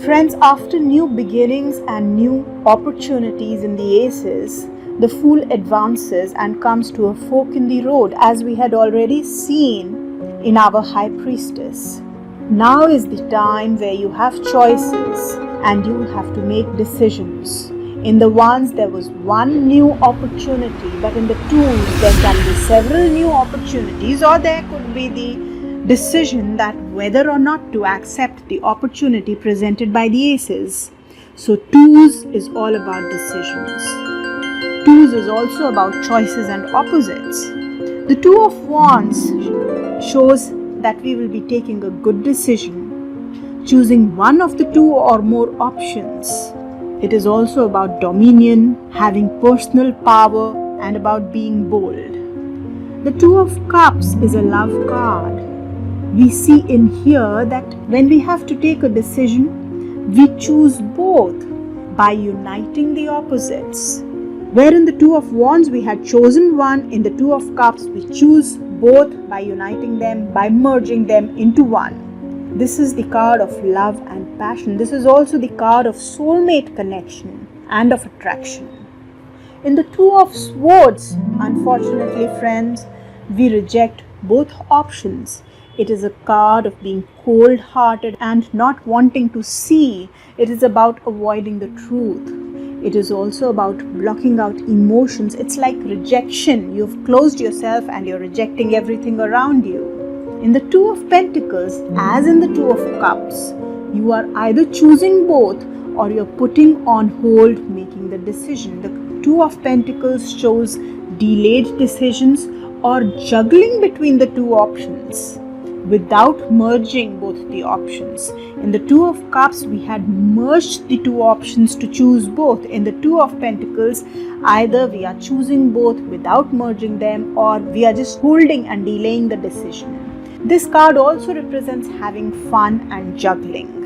Friends, after new beginnings and new opportunities in the aces, the fool advances and comes to a fork in the road, as we had already seen in our high priestess. Now is the time where you have choices and you have to make decisions. In the ones there was one new opportunity, but in the twos there can be several new opportunities, or there could be the decision that whether or not to accept the opportunity presented by the aces. So twos is all about decisions. Twos is also about choices and opposites. The Two of Wands shows that we will be taking a good decision, choosing one of the two or more options. It is also about dominion, having personal power, and about being bold. The Two of Cups is a love card. We see in here that when we have to take a decision, we choose both by uniting the opposites. Where in the Two of Wands we had chosen one, in the Two of Cups we choose both by uniting them, by merging them into one. This is the card of love and passion. This is also the card of soulmate connection and of attraction. In the Two of Swords, unfortunately friends, we reject both options. It is a card of being cold-hearted and not wanting to see. It is about avoiding the truth. It is also about blocking out emotions. It's like rejection. You've closed yourself and you're rejecting everything around you. In the Two of Pentacles, as in the Two of Cups, you are either choosing both or you're putting on hold making the decision. The Two of Pentacles shows delayed decisions or juggling between the two options without merging both the options. In the Two of Cups, we had merged the two options to choose both. In the Two of Pentacles, either we are choosing both without merging them, or we are just holding and delaying the decision. This card also represents having fun and juggling.